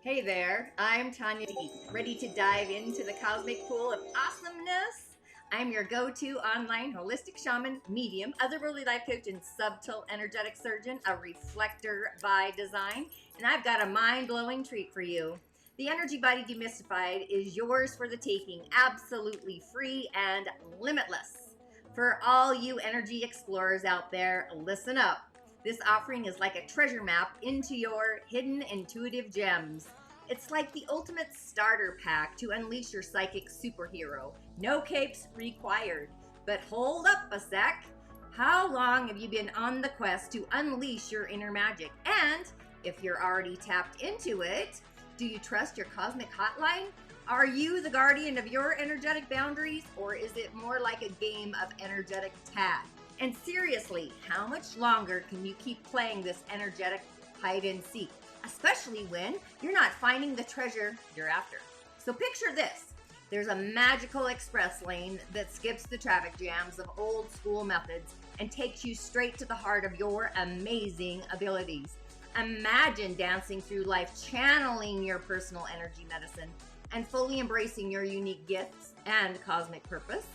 Hey there, I'm Tanya D, ready to dive into the cosmic pool of awesomeness. I'm your go-to online holistic shaman, medium, otherworldly life coach, and subtle energetic surgeon, a reflector by design, and I've got a mind-blowing treat for you. The Energy Body Demystified is yours for the taking, absolutely free and limitless. For all you energy explorers out there, listen up. This offering is like a treasure map into your hidden intuitive gems. It's like the ultimate starter pack to unleash your psychic superhero. No capes required. But hold up a sec. How long have you been on the quest to unleash your inner magic? And if you're already tapped into it, do you trust your cosmic hotline? Are you the guardian of your energetic boundaries, or is it more like a game of energetic tag? And seriously, how much longer can you keep playing this energetic hide and seek, especially when you're not finding the treasure you're after? So picture this. There's a magical express lane that skips the traffic jams of old school methods and takes you straight to the heart of your amazing abilities. Imagine dancing through life, channeling your personal energy medicine, and fully embracing your unique gifts and cosmic purpose,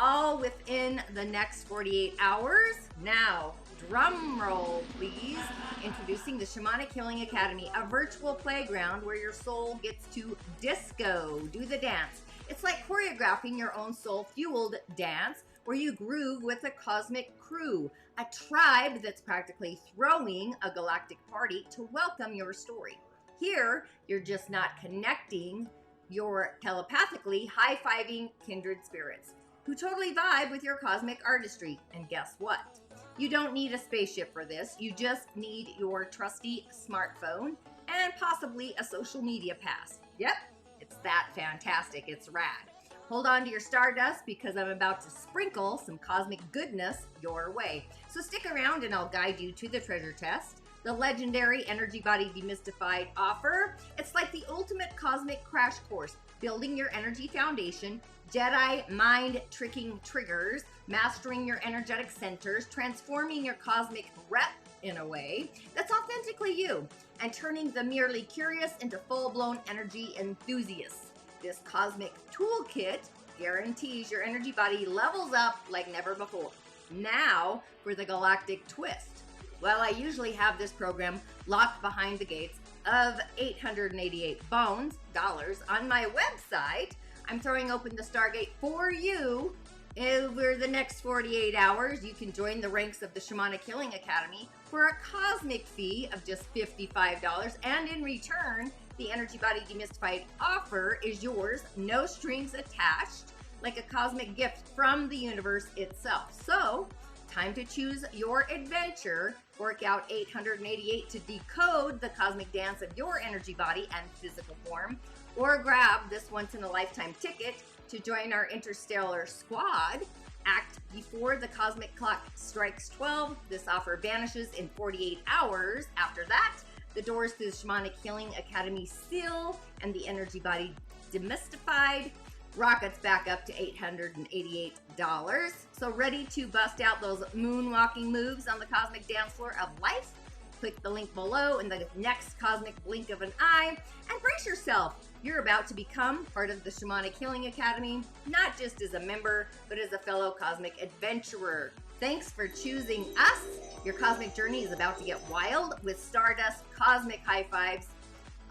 all within the next 48 hours. Now, drum roll, please. Introducing the Shamanic Healing Academy, a virtual playground where your soul gets to disco, do the dance. It's like choreographing your own soul-fueled dance where you groove with a cosmic crew, a tribe that's practically throwing a galactic party to welcome your story. Here, you're just not connecting, you're telepathically high-fiving kindred spirits who totally vibe with your cosmic artistry. And guess what? You don't need a spaceship for this. You just need your trusty smartphone and possibly a social media pass. Yep, it's that fantastic. It's rad. Hold on to your stardust because I'm about to sprinkle some cosmic goodness your way. So stick around and I'll guide you to the treasure chest, the legendary Energy Body Demystified offer. It's like the ultimate cosmic crash course, building your energy foundation, Jedi mind tricking triggers, mastering your energetic centers, transforming your cosmic rep in a way that's authentically you, and turning the merely curious into full-blown energy enthusiasts. This cosmic toolkit guarantees your energy body levels up like never before. Now for the galactic twist. Well, I usually have this program locked behind the gates of 888 dollars on my website. I'm throwing open the Stargate for you. Over the next 48 hours, you can join the ranks of the Shamanic Healing Academy for a cosmic fee of just $55. And in return, the Energy Body Demystified offer is yours, no strings attached, like a cosmic gift from the universe itself. So, time to choose your adventure. Work out 888 to decode the cosmic dance of your energy body and physical form, or grab this once-in-a-lifetime ticket to join our interstellar squad. Act before the cosmic clock strikes 12. This offer vanishes in 48 hours. After that, the doors to the Shamanic Healing Academy seal, and the Energy Body Demystified rockets back up to $888. So ready to bust out those moonwalking moves on the cosmic dance floor of life? Click the link below in the next cosmic blink of an eye and brace yourself. You're about to become part of the Shamanic Healing Academy, not just as a member, but as a fellow cosmic adventurer. Thanks for choosing us. Your cosmic journey is about to get wild with Stardust Cosmic High Fives.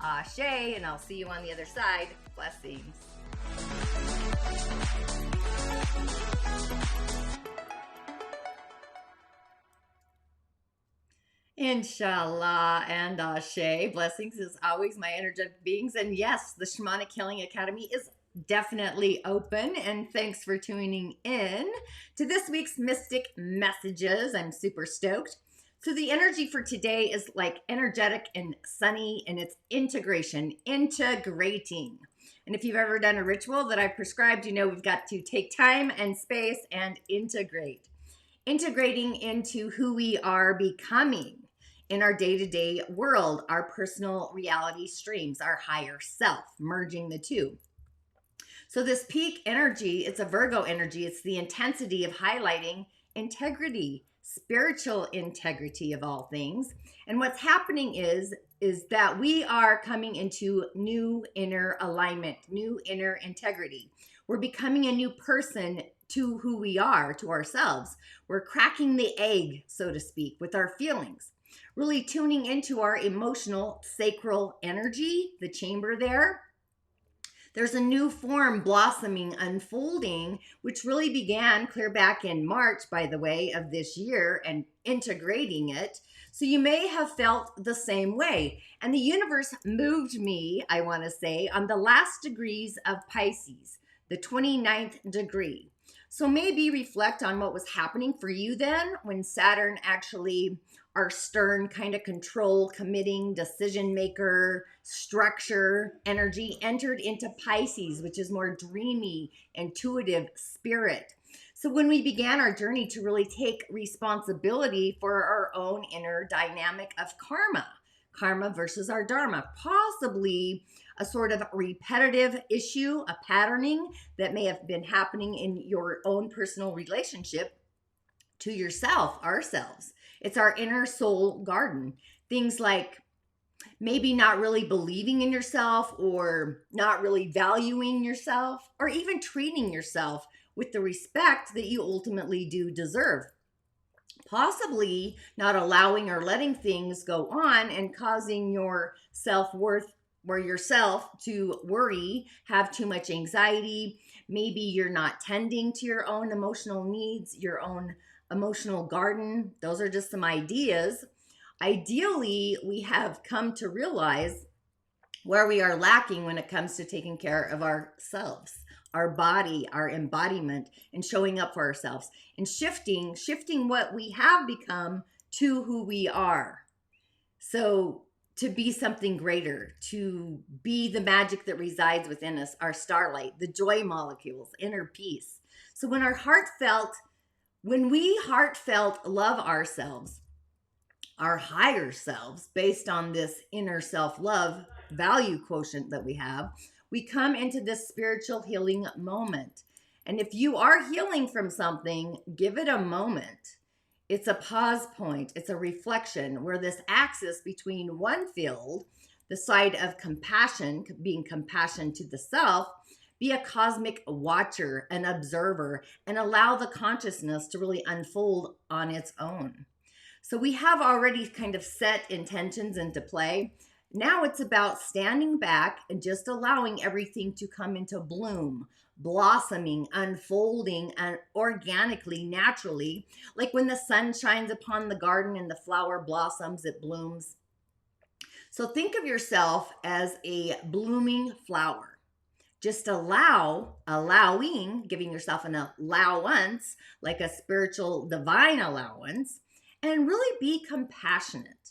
Ashe, and I'll see you on the other side. Blessings. Inshallah and Ashe. Blessings as always, my energetic beings. And yes, the Shamanic Healing Academy is definitely open. And thanks for tuning in to this week's Mystic Messages. I'm super stoked. So the energy for today is like energetic and sunny, and it's integration, integrating. And if you've ever done a ritual that I prescribed, you know we've got to take time and space and integrate. Integrating into who we are becoming in our day-to-day world, our personal reality streams, our higher self, merging the two. So this peak energy, it's a Virgo energy. It's the intensity of highlighting integrity, spiritual integrity of all things. And what's happening is is that we are coming into new inner alignment, new inner integrity. We're becoming a new person to who we are, to ourselves. We're cracking the egg, so to speak, with our feelings, really tuning into our emotional sacral energy, the chamber there. There's a new form blossoming, unfolding, which really began clear back in March, by the way, of this year, and integrating it. So you may have felt the same way. And the universe moved me, I want to say, on the last degrees of Pisces, the 29th degree. So maybe reflect on what was happening for you then when Saturn actually, our stern kind of control, committing, decision maker, structure energy, entered into Pisces, which is more dreamy, intuitive spirit. So when we began our journey to really take responsibility for our own inner dynamic of karma versus our dharma, possibly a sort of repetitive issue, a patterning that may have been happening in your own personal relationship to yourself, ourselves. It's our inner soul garden. Things like maybe not really believing in yourself, or not really valuing yourself, or even treating yourself with the respect that you ultimately do deserve. Possibly not allowing or letting things go on and causing your self-worth or yourself to worry, have too much anxiety. Maybe you're not tending to your own emotional needs, your own emotional garden. Those are just some ideas. Ideally, we have come to realize where we are lacking when it comes to taking care of ourselves, our body, our embodiment, and showing up for ourselves, and shifting what we have become to who we are. So to be something greater, to be the magic that resides within us, our starlight, the joy molecules, inner peace. So when we heartfelt love ourselves, our higher selves, based on this inner self-love value quotient that we have, we come into this spiritual healing moment. And if you are healing from something, give it a moment. It's a pause point. It's a reflection where this axis between one field, the side of compassion, being compassion to the self, be a cosmic watcher, an observer, and allow the consciousness to really unfold on its own. So we have already kind of set intentions into play. Now it's about standing back and just allowing everything to come into bloom, blossoming, unfolding, and organically, naturally, like when the sun shines upon the garden and the flower blossoms, it blooms. So think of yourself as a blooming flower. Just allowing, giving yourself an allowance, like a spiritual divine allowance, and really be compassionate.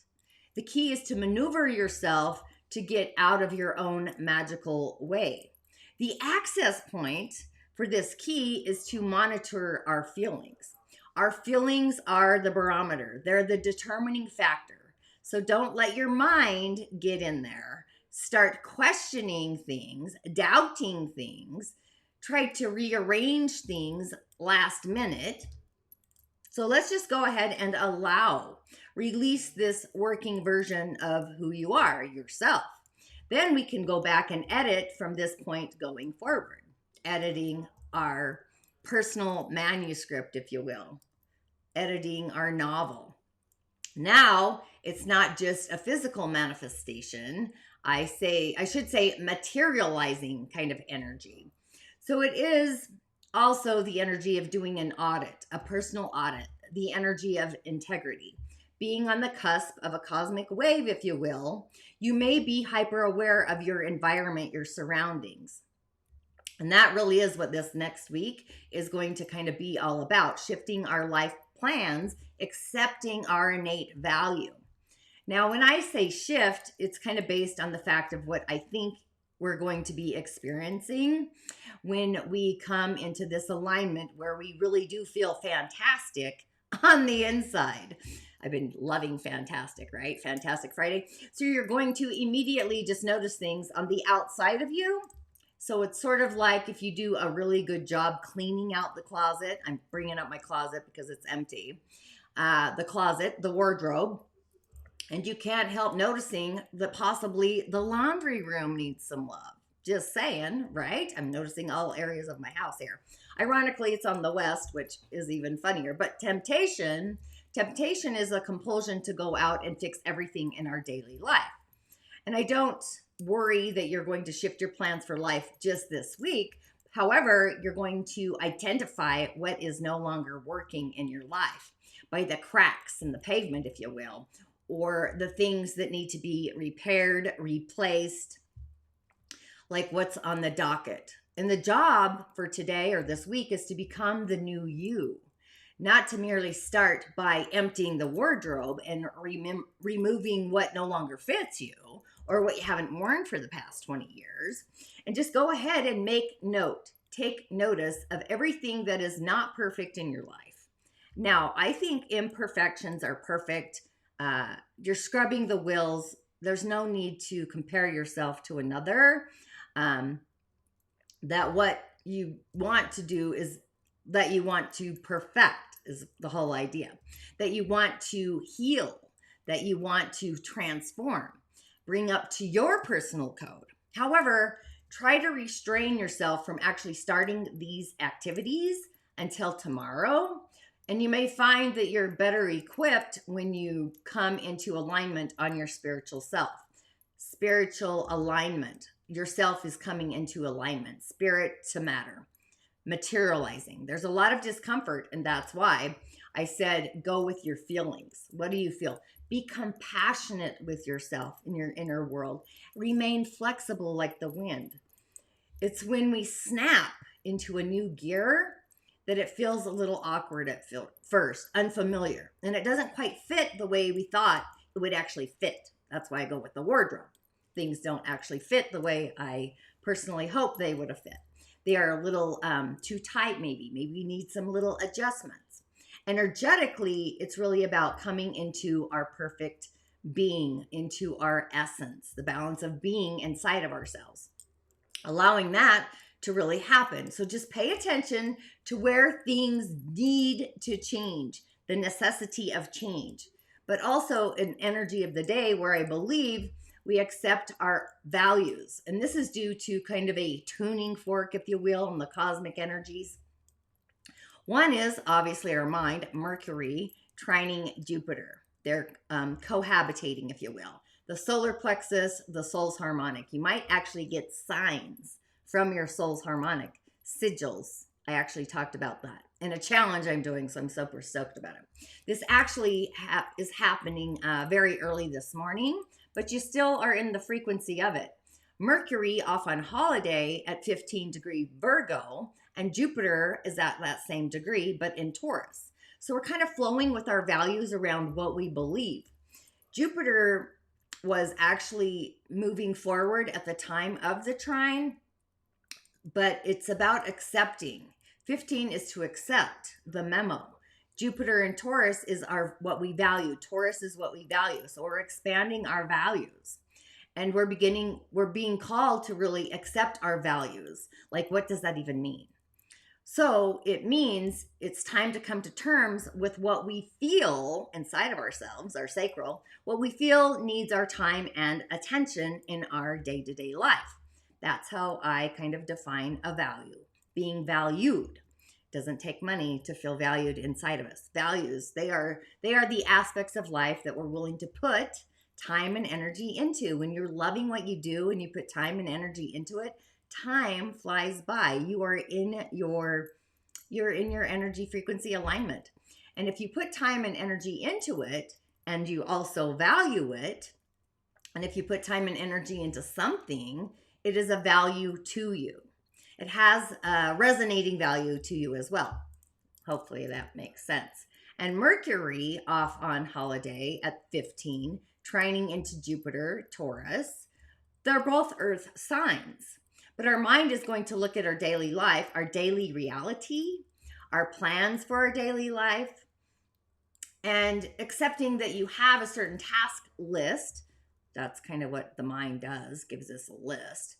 The key is to maneuver yourself to get out of your own magical way. The access point for this key is to monitor our feelings. Our feelings are the barometer. They're the determining factor. So don't let your mind get in there. Start questioning things, doubting things, try to rearrange things last minute. So let's just go ahead and release this working version of who you are, yourself. Then we can go back and edit from this point going forward, editing our personal manuscript, if you will, editing our novel. Now, it's not just a physical manifestation. I should say materializing kind of energy. So it is also the energy of doing an audit, a personal audit, the energy of integrity. Being on the cusp of a cosmic wave, if you will, you may be hyper aware of your environment, your surroundings. And that really is what this next week is going to kind of be all about, shifting our life plans, accepting our innate value. Now, when I say shift, it's kind of based on the fact of what I think we're going to be experiencing when we come into this alignment where we really do feel fantastic on the inside. I've been loving fantastic, right? Fantastic Friday. So you're going to immediately just notice things on the outside of you. So it's sort of like if you do a really good job cleaning out the closet. I'm bringing up my closet because it's empty. The closet, the wardrobe. And you can't help noticing that possibly the laundry room needs some love. Just saying, right? I'm noticing all areas of my house here. Ironically, it's on the west, which is even funnier. But temptation is a compulsion to go out and fix everything in our daily life. And I don't worry that you're going to shift your plans for life just this week. However, you're going to identify what is no longer working in your life by the cracks in the pavement, if you will, or the things that need to be repaired, replaced, like what's on the docket. And the job for today or this week is to become the new you, not to merely start by emptying the wardrobe and removing what no longer fits you or what you haven't worn for the past 20 years. And just go ahead and take notice of everything that is not perfect in your life. Now, I think imperfections are perfect. You're scrubbing the wheels. There's no need to compare yourself to another. That what you want to do is that you want to perfect is the whole idea. That you want to heal, that you want to transform, bring up to your personal code. However, try to restrain yourself from actually starting these activities until tomorrow. And you may find that you're better equipped when you come into alignment on your spiritual self. Spiritual alignment. Yourself is coming into alignment. Spirit to matter. Materializing. There's a lot of discomfort, and that's why I said go with your feelings. What do you feel? Be compassionate with yourself in your inner world. Remain flexible like the wind. It's when we snap into a new gear that it feels a little awkward at first, unfamiliar, and it doesn't quite fit the way we thought it would actually fit. That's why I go with the wardrobe. Things don't actually fit the way I personally hope they would have fit. They are a little too tight, maybe. Maybe we need some little adjustments. Energetically, it's really about coming into our perfect being, into our essence, the balance of being inside of ourselves, allowing that to really happen. So just pay attention to where things need to change, the necessity of change, but also an energy of the day where I believe we accept our values. And this is due to kind of a tuning fork, if you will, in the cosmic energies. One is obviously our mind, Mercury, trining Jupiter. They're cohabitating, if you will. The solar plexus, the soul's harmonic. You might actually get signs from your soul's harmonic, sigils. I actually talked about that in a challenge I'm doing, so I'm super stoked about it. This actually is happening very early this morning, but you still are in the frequency of it. Mercury off on holiday at 15-degree Virgo, and Jupiter is at that same degree, but in Taurus. So we're kind of flowing with our values around what we believe. Jupiter was actually moving forward at the time of the trine, but it's about accepting. 15 is to accept the memo. Jupiter and Taurus is what we value. Taurus is what we value. So we're expanding our values. And we're being called to really accept our values. Like, what does that even mean? So it means it's time to come to terms with what we feel inside of ourselves, our sacral, what we feel needs our time and attention in our day-to-day life. That's how I kind of define a value, being valued. Doesn't take money to feel valued inside of us. Values, they are the aspects of life that we're willing to put time and energy into. When you're loving what you do and you put time and energy into it, time flies by. You are in your energy frequency alignment. And if you put time and energy into it and you also value it, and if you put time and energy into something, it is a value to you. It has a resonating value to you as well. Hopefully that makes sense. And Mercury off on holiday at 15, trining into Jupiter, Taurus. They're both earth signs. But our mind is going to look at our daily life, our daily reality, our plans for our daily life, and accepting that you have a certain task list. That's kind of what the mind does, gives us a list.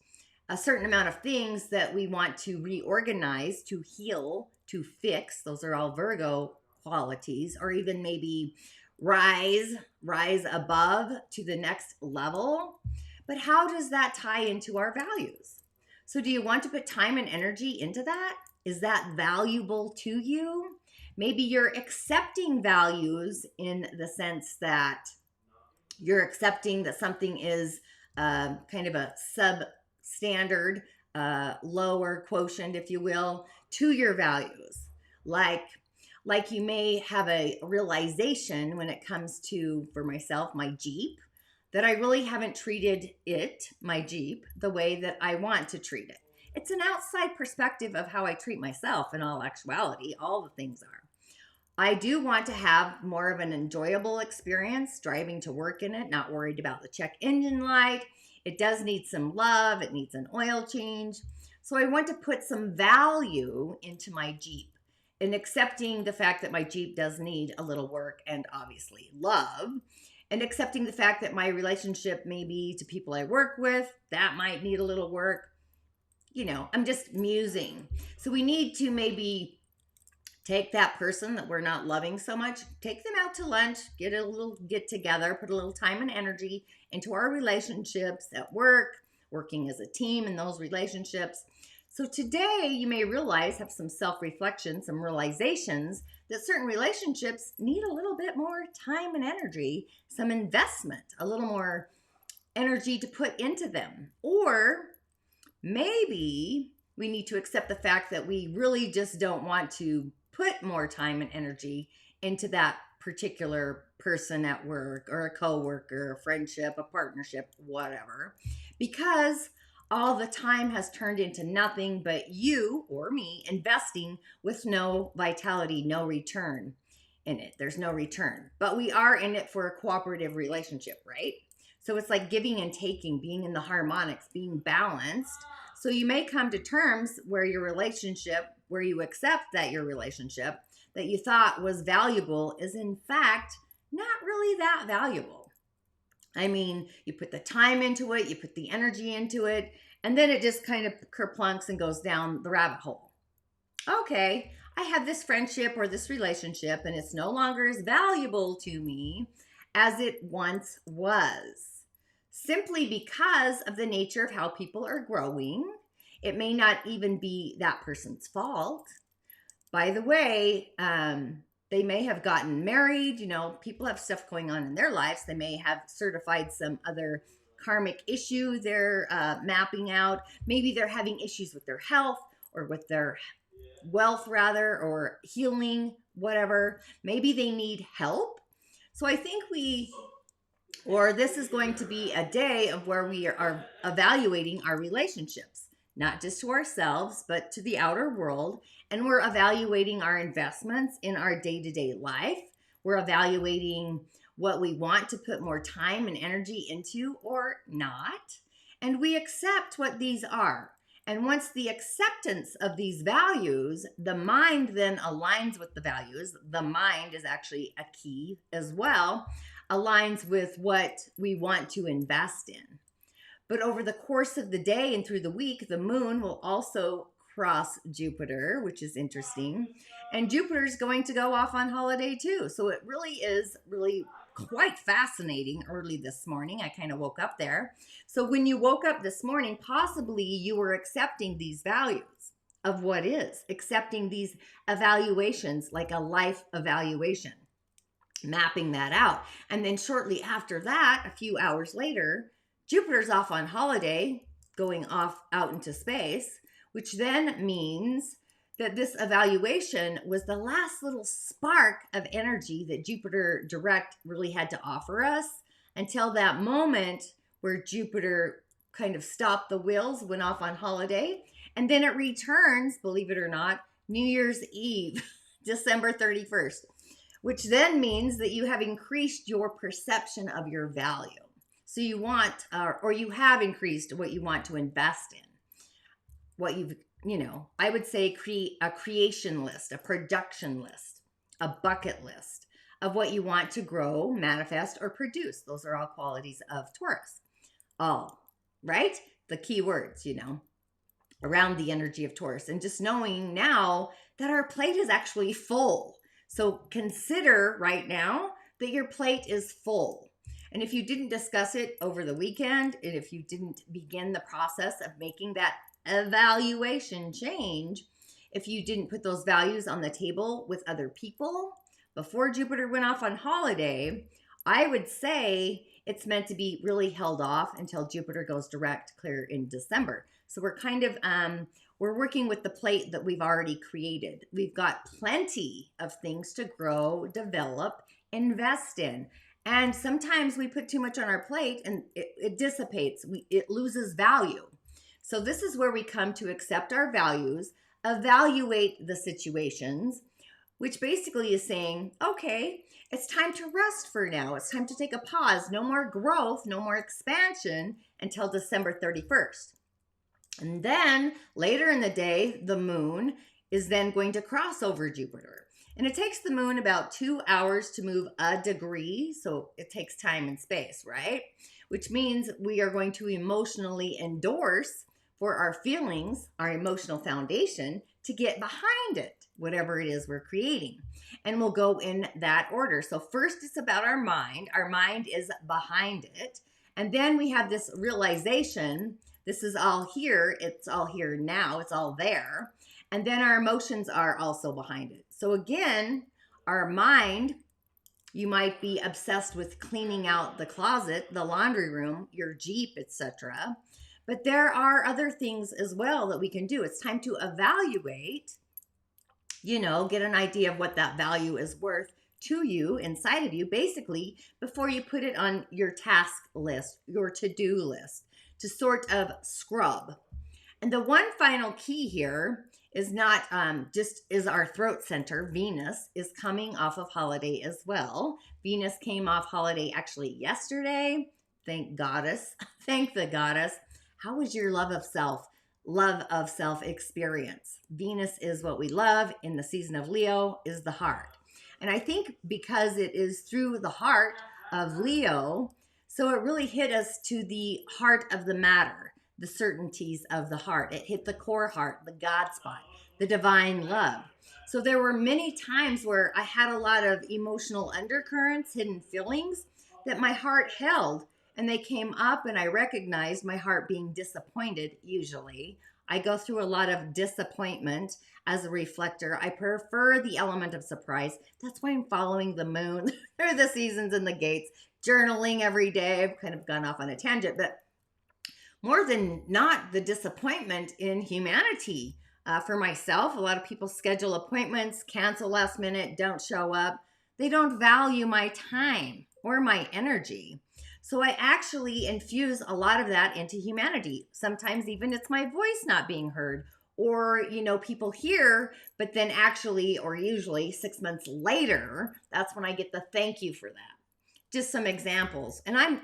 A certain amount of things that we want to reorganize, to heal, to fix. Those are all Virgo qualities, or even maybe rise above to the next level. But how does that tie into our values? So do you want to put time and energy into that? Is that valuable to you? Maybe you're accepting values in the sense that you're accepting that something is kind of a substandard, lower quotient, if you will, to your values. Like you may have a realization when it comes to, for myself, my Jeep, that I really haven't treated my Jeep, the way that I want to treat it. It's an outside perspective of how I treat myself in all actuality. All the things are. I do want to have more of an enjoyable experience driving to work in it, not worried about the check engine light. It does need some love. It needs an oil change. So I want to put some value into my Jeep and accepting the fact that my Jeep does need a little work and obviously love, and accepting the fact that my relationship maybe to people I work with, that might need a little work. I'm just musing. So we need to maybe take that person that we're not loving so much, take them out to lunch, get a little get together, put a little time and energy into our relationships at work, working as a team in those relationships. So today you may have some self-reflection, some realizations that certain relationships need a little bit more time and energy, some investment, a little more energy to put into them. Or maybe we need to accept the fact that we really just don't want to put more time and energy into that particular person at work or a coworker, a friendship, a partnership, whatever, because all the time has turned into nothing but you or me investing with no vitality, no return in it. There's no return, but we are in it for a cooperative relationship, right? So it's like giving and taking, being in the harmonics, being balanced. So you may come to terms where you accept that your relationship that you thought was valuable is in fact not really that valuable. I mean, you put the time into it, you put the energy into it, and then it just kind of kerplunks and goes down the rabbit hole. Okay, I have this friendship or this relationship, and it's no longer as valuable to me as it once was, simply because of the nature of how people are growing. It may not even be that person's fault. By the way, they may have gotten married. People have stuff going on in their lives. They may have certified some other karmic issue they're mapping out. Maybe they're having issues with their health or with their wealth, rather, or healing, whatever. Maybe they need help. So I think this is going to be a day of where we are evaluating our relationships, not just to ourselves, but to the outer world. And we're evaluating our investments in our day-to-day life. We're evaluating what we want to put more time and energy into or not. And we accept what these are. And once the acceptance of these values, the mind then aligns with the values. The mind is actually a key as well, aligns with what we want to invest in. But over the course of the day and through the week, the moon will also cross Jupiter, which is interesting. And Jupiter is going to go off on holiday too. So it really is quite fascinating early this morning. I kind of woke up there. So when you woke up this morning, possibly you were accepting these values of what is, accepting these evaluations like a life evaluation, mapping that out. And then shortly after that, a few hours later, Jupiter's off on holiday, going off out into space, which then means that this evaluation was the last little spark of energy that Jupiter direct really had to offer us until that moment where Jupiter kind of stopped the wheels, went off on holiday, and then it returns, believe it or not, New Year's Eve, December 31st, which then means that you have increased your perception of your value. So you want, or you have increased what you want to invest in. What I would say create a creation list, a production list, a bucket list of what you want to grow, manifest, or produce. Those are all qualities of Taurus. All, right? The key words, around the energy of Taurus. And just knowing now that our plate is actually full. So consider right now that your plate is full. And if you didn't discuss it over the weekend, and if you didn't begin the process of making that evaluation change, if you didn't put those values on the table with other people before Jupiter went off on holiday, I would say it's meant to be really held off until Jupiter goes direct clear in December. So we're kind of we're working with the plate that we've already created. We've got plenty of things to grow, develop, invest in. And sometimes we put too much on our plate and it dissipates. It loses value. So this is where we come to accept our values, evaluate the situations, which basically is saying, okay, it's time to rest for now. It's time to take a pause. No more growth, no more expansion until December 31st. And then later in the day, the moon is then going to cross over Jupiter. And it takes the moon about 2 hours to move a degree. So it takes time and space, right? Which means we are going to emotionally endorse for our feelings, our emotional foundation, to get behind it, whatever it is we're creating. And we'll go in that order. So first it's about our mind. Our mind is behind it. And then we have this realization, this is all here. It's all here now. It's all there. And then our emotions are also behind it. So again, our mind, you might be obsessed with cleaning out the closet, the laundry room, your Jeep, etc. But there are other things as well that we can do. It's time to evaluate, get an idea of what that value is worth to you, inside of you, basically, before you put it on your task list, your to-do list, to sort of scrub. And the one final key here is not just is our throat center. Venus is coming off of holiday as well. Venus came off holiday actually yesterday. Thank goddess. Thank the goddess. How was your love of self experience? Venus is what we love in the season of Leo, is the heart. And I think because it is through the heart of Leo, so it really hit us to the heart of the matter, the certainties of the heart. It hit the core heart, the God spot, the divine love. So there were many times where I had a lot of emotional undercurrents, hidden feelings that my heart held. And they came up and I recognized my heart being disappointed usually. I go through a lot of disappointment as a reflector. I prefer the element of surprise. That's why I'm following the moon through the seasons and the gates, journaling every day. I've kind of gone off on a tangent, but more than not, the disappointment in humanity. For myself, a lot of people schedule appointments, cancel last minute, don't show up. They don't value my time or my energy. So I actually infuse a lot of that into humanity. Sometimes even it's my voice not being heard, or, people hear, but then actually, or usually 6 months later, that's when I get the thank you for that. Just some examples. And I'm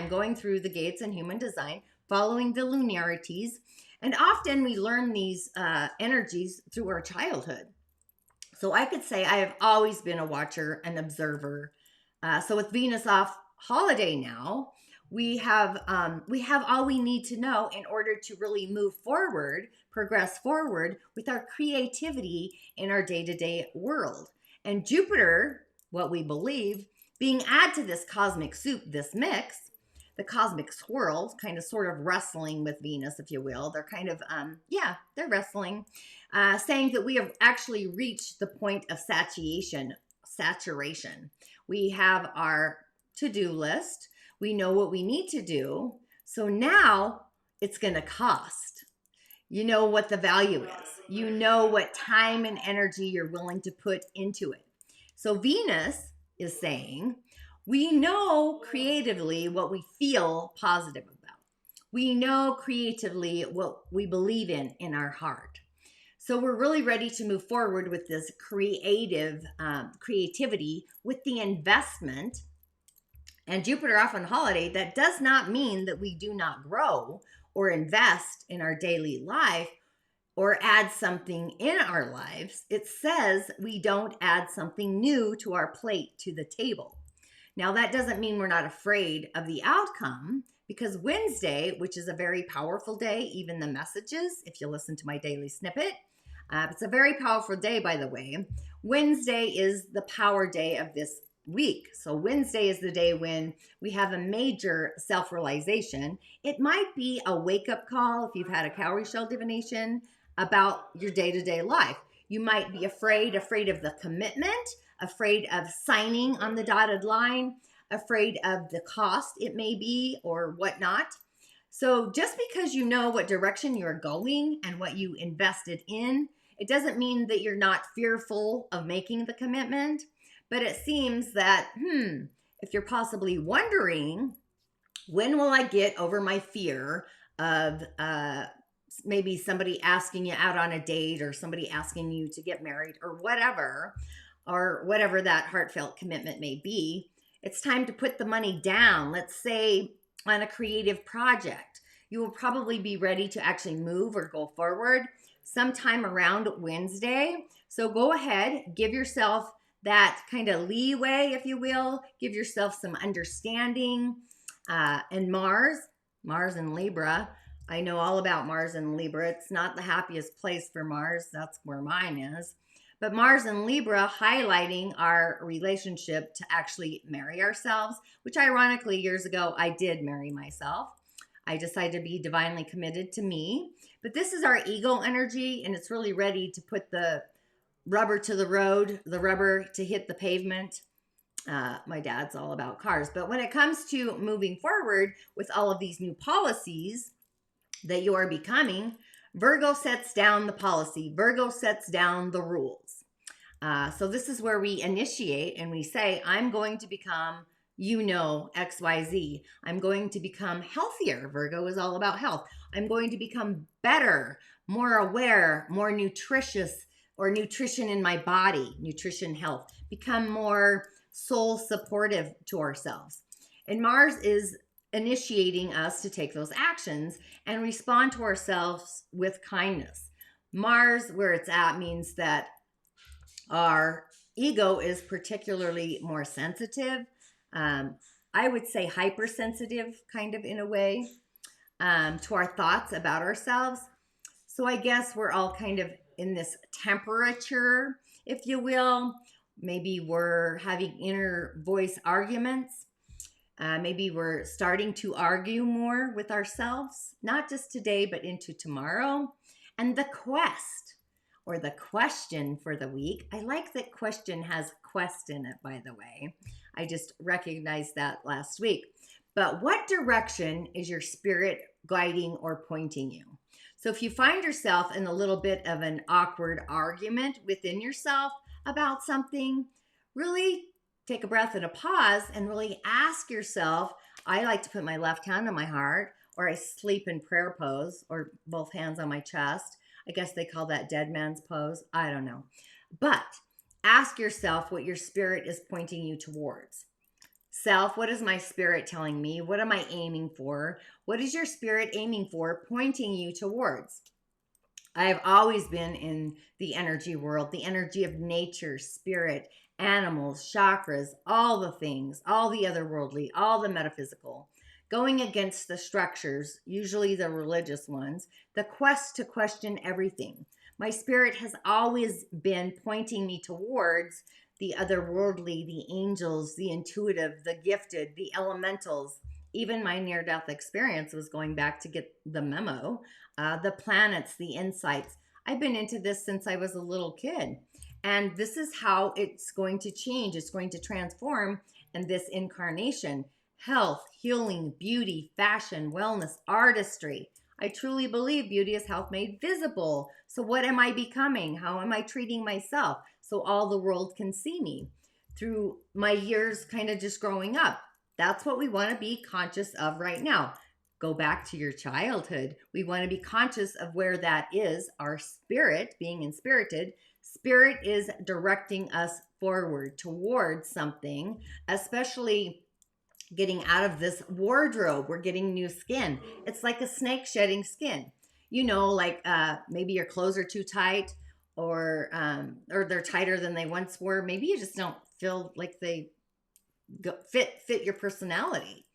going through the gates in human design, following the lunarities. And often we learn these energies through our childhood. So I could say I have always been a watcher, an observer. So with Venus off holiday now, we have all we need to know in order to really move forward, progress forward with our creativity in our day-to-day world. And Jupiter, what we believe, being add to this cosmic soup, this mix, the cosmic swirl, kind of sort of wrestling with Venus, if you will. They're kind of, they're wrestling, saying that we have actually reached the point of saturation. We have our to-do list. We know what we need to do. So now it's going to cost. You know what the value is. You know what time and energy you're willing to put into it. So Venus is saying, we know creatively what we feel positive about. We know creatively what we believe in our heart. So we're really ready to move forward with this creativity with the investment. And Jupiter off on holiday, that does not mean that we do not grow or invest in our daily life or add something in our lives. It says we don't add something new to our plate, to the table. Now, that doesn't mean we're not afraid of the outcome, because Wednesday, which is a very powerful day, even the messages, if you listen to my daily snippet, it's a very powerful day, by the way. Wednesday is the power day of this week. So Wednesday is the day when we have a major self-realization. It might be a wake-up call if you've had a cowrie shell divination about your day-to-day life. You might be afraid of the commitment, afraid of signing on the dotted line, afraid of the cost it may be or whatnot. So just because you know what direction you're going and what you invested in, it doesn't mean that you're not fearful of making the commitment. But it seems that, if you're possibly wondering, when will I get over my fear of maybe somebody asking you out on a date or somebody asking you to get married or whatever that heartfelt commitment may be, it's time to put the money down. Let's say on a creative project, you will probably be ready to actually move or go forward sometime around Wednesday. So go ahead, give yourself that kind of leeway, if you will. Give yourself some understanding. And Mars and Libra, I know all about Mars and Libra. It's not the happiest place for Mars. That's where mine is. But Mars and Libra highlighting our relationship to actually marry ourselves, which ironically, years ago, I did marry myself. I decided to be divinely committed to me. But this is our ego energy, and it's really ready to put the rubber to the road, the rubber to hit the pavement. My dad's all about cars. But when it comes to moving forward with all of these new policies that you are becoming, Virgo sets down the policy. Virgo sets down the rules. So this is where we initiate and we say, I'm going to become, XYZ. I'm going to become healthier. Virgo is all about health. I'm going to become better, more aware, more nutritious, or nutrition in my body, nutrition health. Become more soul supportive to ourselves. And Mars is initiating us to take those actions and respond to ourselves with kindness. Mars, where it's at, means that our ego is particularly more sensitive. I would say hypersensitive, kind of in a way, to our thoughts about ourselves. So I guess we're all kind of in this temperature, if you will. Maybe we're having inner voice arguments. Maybe we're starting to argue more with ourselves, not just today, but into tomorrow. And the quest or the question for the week. I like that question has quest in it, by the way. I just recognized that last week. But what direction is your spirit guiding or pointing you? So if you find yourself in a little bit of an awkward argument within yourself about something, really take a breath and a pause and really ask yourself. I like to put my left hand on my heart, or I sleep in prayer pose, or both hands on my chest. I guess they call that dead man's pose. I don't know. But ask yourself what your spirit is pointing you towards. Self, what is my spirit telling me? What am I aiming for? What is your spirit aiming for, pointing you towards? I've always been in the energy world, the energy of nature, spirit, animals, chakras, all the things, all the otherworldly, all the metaphysical, going against the structures, usually the religious ones, the quest to question everything. My spirit has always been pointing me towards the otherworldly, the angels, the intuitive, the gifted, the elementals. Even my near-death experience was going back to get the memo, the planets, the insights. I've been into this since I was a little kid. And this is how it's going to change. It's going to transform in this incarnation. Health, healing, beauty, fashion, wellness, artistry. I truly believe beauty is health made visible. So what am I becoming? How am I treating myself? So all the world can see me through my years kind of just growing up. That's what we want to be conscious of right now. Go back to your childhood. We want to be conscious of where that is, our spirit, being inspirited. Spirit is directing us forward towards something, especially getting out of this wardrobe. We're getting new skin. It's like a snake shedding skin. Like maybe your clothes are too tight, or they're tighter than they once were. Maybe you just don't feel like they fit your personality,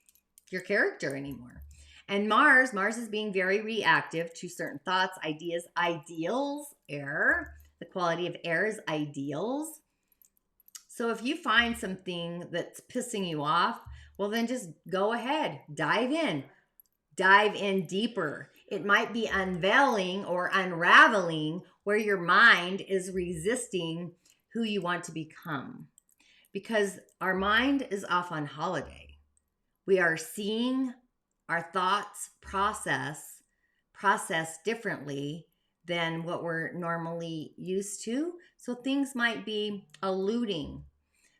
your character anymore. And Mars is being very reactive to certain thoughts, ideas, ideals, air. The quality of air is ideals. So if you find something that's pissing you off, well, then just go ahead, dive in deeper. It might be unveiling or unraveling where your mind is resisting who you want to become, because our mind is off on holiday. We are seeing our thoughts process differently than what we're normally used to. So things might be eluding.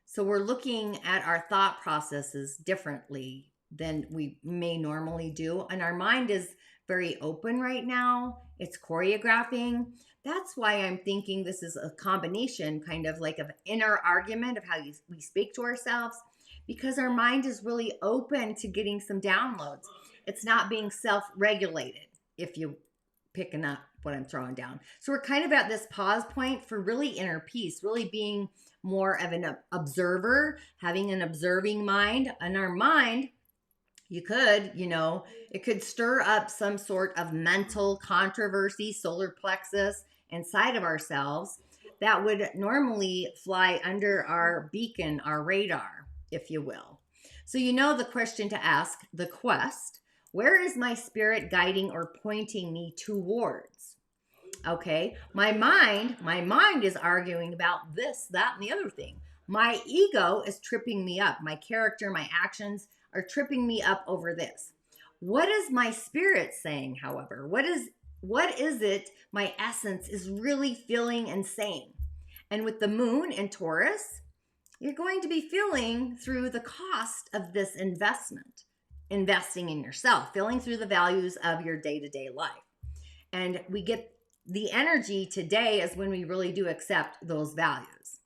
So we're looking at our thought processes differently than we may normally do. And our mind is very open right now. It's choreographing. That's why I'm thinking this is a combination kind of like of inner argument of how we speak to ourselves, because our mind is really open to getting some downloads. It's not being self-regulated, if you picking up what I'm throwing down. So we're kind of at this pause point for really inner peace, really being more of an observer, having an observing mind. And our mind, it could stir up some sort of mental controversy, solar plexus inside of ourselves that would normally fly under our beacon, our radar, if you will. So the question to ask, the quest, where is my spirit guiding or pointing me towards? Okay, my mind is arguing about this, that, and the other thing. My ego is tripping me up. My character, my actions are tripping me up over this. What is my spirit saying, however? What is it my essence is really feeling and saying? And with the moon in Taurus, you're going to be feeling through the cost of this investment, investing in yourself, feeling through the values of your day-to-day life. And we get the energy today is when we really do accept those values.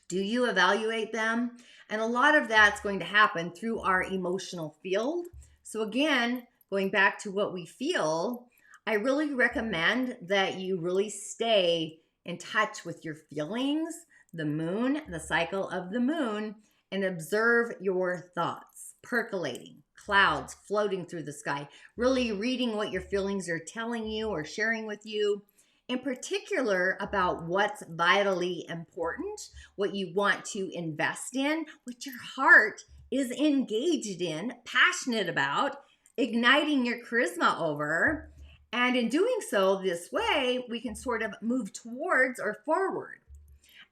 Do you evaluate them? And a lot of that's going to happen through our emotional field. So again, going back to what we feel, I really recommend that you really stay in touch with your feelings, the moon, the cycle of the moon, and observe your thoughts percolating, clouds floating through the sky, really reading what your feelings are telling you or sharing with you, in particular about what's vitally important, what you want to invest in, what your heart is engaged in, passionate about, igniting your charisma over. And in doing so this way, we can sort of move towards or forward.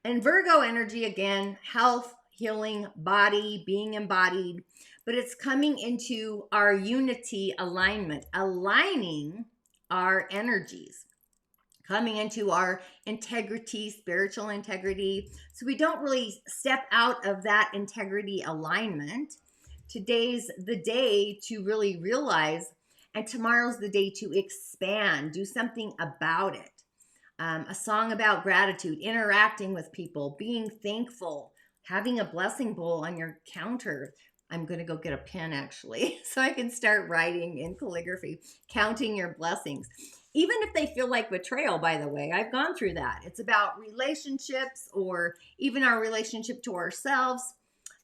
And Virgo energy, again, health, healing, body, being embodied, but it's coming into our unity alignment, aligning our energies, coming into our integrity, spiritual integrity. So we don't really step out of that integrity alignment. Today's the day to really realize, and tomorrow's the day to expand, do something about it. A song about gratitude, interacting with people, being thankful, having a blessing bowl on your counter. I'm going to go get a pen actually, so I can start writing in calligraphy, counting your blessings. Even if they feel like betrayal, by the way, I've gone through that. It's about relationships or even our relationship to ourselves.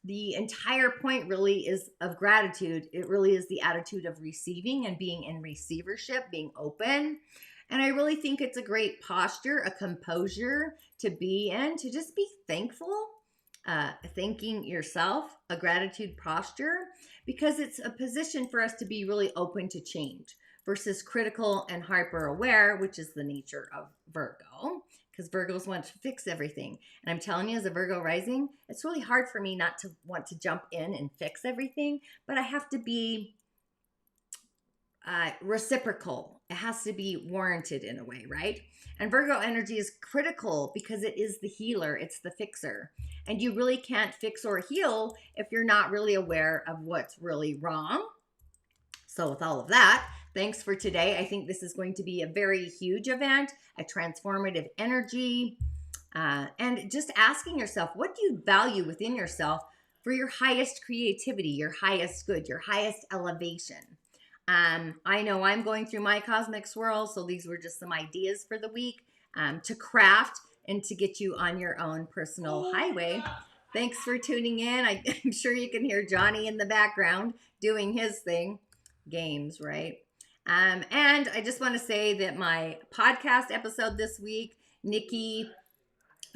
The entire point really is of gratitude. It really is the attitude of receiving and being in receivership, being open. And I really think it's a great posture, a composure to be in, to just be thankful, thanking yourself, a gratitude posture, because it's a position for us to be really open to change versus critical and hyper aware, which is the nature of Virgo, because Virgos want to fix everything. And I'm telling you, as a Virgo rising, it's really hard for me not to want to jump in and fix everything, but I have to be reciprocal. It has to be warranted in a way, right? And Virgo energy is critical because it is the healer, it's the fixer. And you really can't fix or heal if you're not really aware of what's really wrong. So with all of that, thanks for today. I think this is going to be a very huge event, a transformative energy, and just asking yourself, what do you value within yourself for your highest creativity, your highest good, your highest elevation? I know I'm going through my cosmic swirl, so these were just some ideas for the week to craft and to get you on your own personal highway. Thanks for tuning in. I'm sure you can hear Johnny in the background doing his thing. Games, right? And I just want to say that my podcast episode this week, Nikki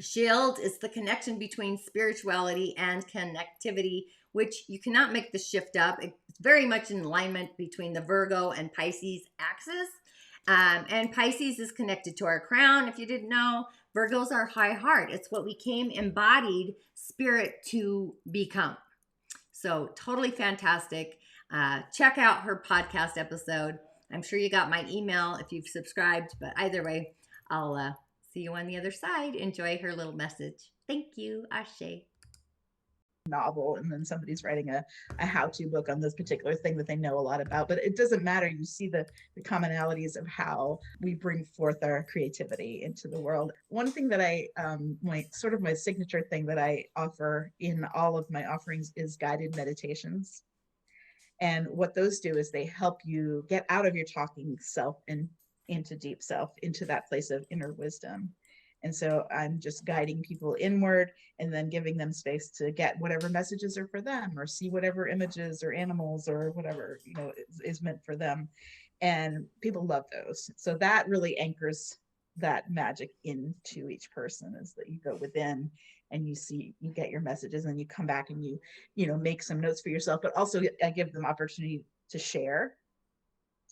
Shield is the connection between spirituality and connectivity, which you cannot make the shift up. It's very much in alignment between the Virgo and Pisces axis. And Pisces is connected to our crown. If you didn't know, Virgo's our high heart. It's what we came embodied spirit to become. So totally fantastic. Check out her podcast episode. I'm sure you got my email if you've subscribed, but either way, I'll see you on the other side. Enjoy her little message. Thank you, Ashe. Novel, and then somebody's writing a how-to book on this particular thing that they know a lot about, but it doesn't matter. You see the commonalities of how we bring forth our creativity into the world. One thing that I my signature thing that I offer in all of my offerings is guided meditations. And what those do is they help you get out of your talking self and into deep self, into that place of inner wisdom. And so I'm just guiding people inward and then giving them space to get whatever messages are for them, or see whatever images or animals or whatever, is meant for them. And people love those. So that really anchors that magic into each person, is that you go within and you get your messages, and you come back and you make some notes for yourself, but also I give them opportunity to share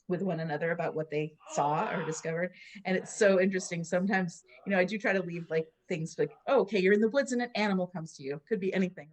with one another about what they saw or discovered. And it's so interesting. Sometimes, I do try to leave like things like, oh, okay, you're in the woods and an animal comes to you. Could be anything.